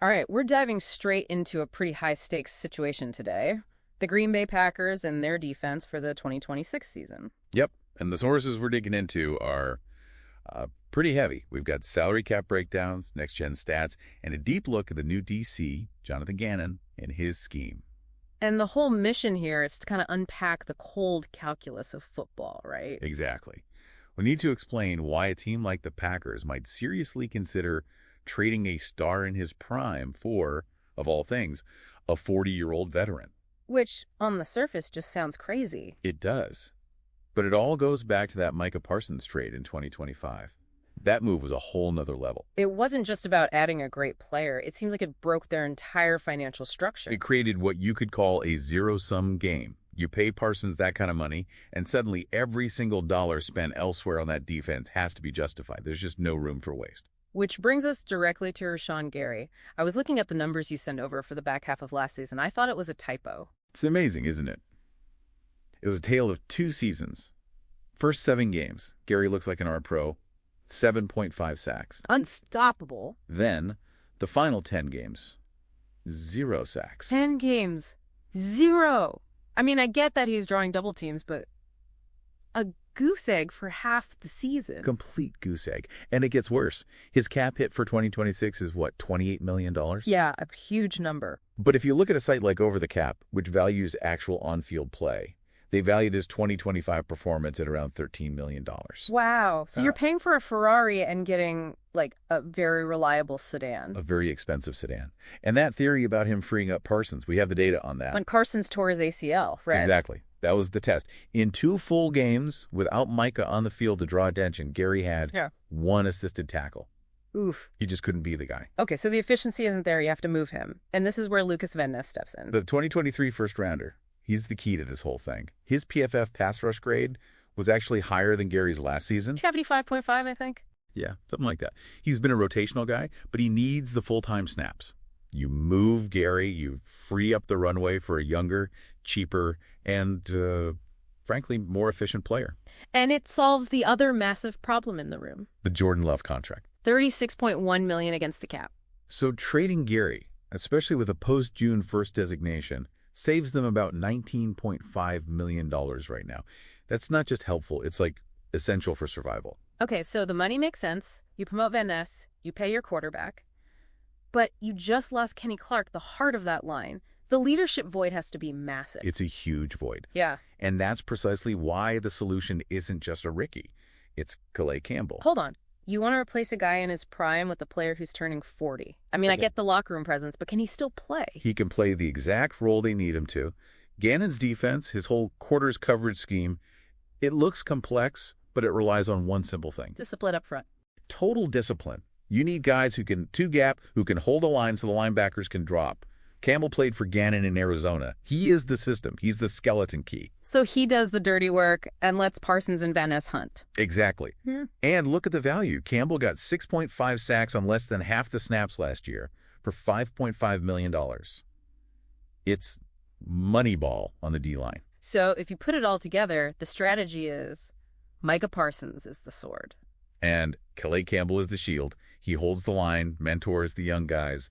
All right, we're diving straight into a pretty high-stakes situation today. The Green Bay Packers and their defense for the 2026 season. Yep, and the sources we're digging into are pretty heavy. We've got salary cap breakdowns, next-gen stats, and a deep look at the new DC, Jonathan Gannon, and his scheme. And the whole mission here is to kind of unpack the cold calculus of football, right? Exactly. We need to explain why a team like the Packers might seriously consider trading a star in his prime for, of all things, a 40-year-old veteran. Which, on the surface, just sounds crazy. It does. But it all goes back to that Micah Parsons trade in 2025. That move was a whole nother level. It wasn't just about adding a great player. It seems like it broke their entire financial structure. It created what you could call a zero-sum game. You pay Parsons that kind of money, and suddenly every single dollar spent elsewhere on that defense has to be justified. There's just no room for waste. Which brings us directly to Rashan Gary. I was looking at the numbers you sent over for the back half of last season. I thought it was a typo. It's amazing, isn't it? It was a tale of 2 seasons. First 7 games, Gary looks like an All-Pro, 7.5 sacks. Unstoppable. Then, the final 10 games, 0 sacks. 10 games. 0. I mean, I get that he's drawing double teams, but a goose egg for half the season. Complete goose egg. And it gets worse. His cap hit for 2026 is what, $28 million? Yeah, a huge number. But if you look at a site like Over the Cap, which values actual on-field play, they valued his 2025 performance at around $13 million. Wow. So you're paying for a Ferrari and getting, like, a very reliable sedan. A very expensive sedan. And that theory about him freeing up Parsons, we have the data on that. When Parsons tore his ACL, right? Exactly. That was the test. In 2 full games, without Micah on the field to draw attention, Gary had 1 assisted tackle. Oof. He just couldn't be the guy. Okay, so the efficiency isn't there. You have to move him. And this is where Lucas Van Ness steps in. The 2023 first-rounder, he's the key to this whole thing. His PFF pass rush grade was actually higher than Gary's last season. 75.5, I think. Yeah, something like that. He's been a rotational guy, but he needs the full-time snaps. You move Gary, you free up the runway for a younger, cheaper, and, frankly, more efficient player. And it solves the other massive problem in the room. The Jordan Love contract. $36.1 million against the cap. So trading Gary, especially with a post-June 1st designation, saves them about $19.5 million right now. That's not just helpful, it's like essential for survival. Okay, so the money makes sense. You promote Van Ness, you pay your quarterback. But you just lost Kenny Clark, the heart of that line. The leadership void has to be massive. It's a huge void. Yeah. And that's precisely why the solution isn't just a Ricky. It's Calais Campbell. Hold on. You want to replace a guy in his prime with a player who's turning 40. I mean, I get the locker room presence, but can he still play? He can play the exact role they need him to. Gannon's defense, his whole quarters coverage scheme, it looks complex, but it relies on one simple thing. Discipline up front. Total discipline. You need guys who can two-gap, who can hold a line so the linebackers can drop. Campbell played for Gannon in Arizona. He is the system. He's the skeleton key. So he does the dirty work and lets Parsons and Van Ness hunt. Exactly. Yeah. And look at the value. Campbell got 6.5 sacks on less than half the snaps last year for $5.5 million. It's Moneyball on the D-line. So if you put it all together, the strategy is Micah Parsons is the sword. And Calais Campbell is the shield. He holds the line, mentors the young guys.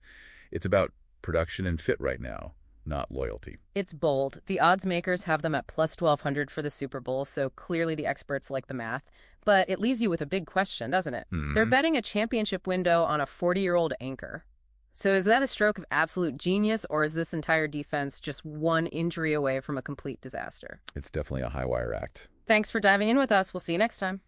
It's about production and fit right now, not loyalty. It's bold. The odds makers have them at plus 1,200 for the Super Bowl, so clearly the experts like the math. But it leaves you with a big question, doesn't it? They're betting a championship window on a 40-year-old anchor. So is that a stroke of absolute genius, or is this entire defense just one injury away from a complete disaster? It's definitely a high-wire act. Thanks for diving in with us. We'll see you next time.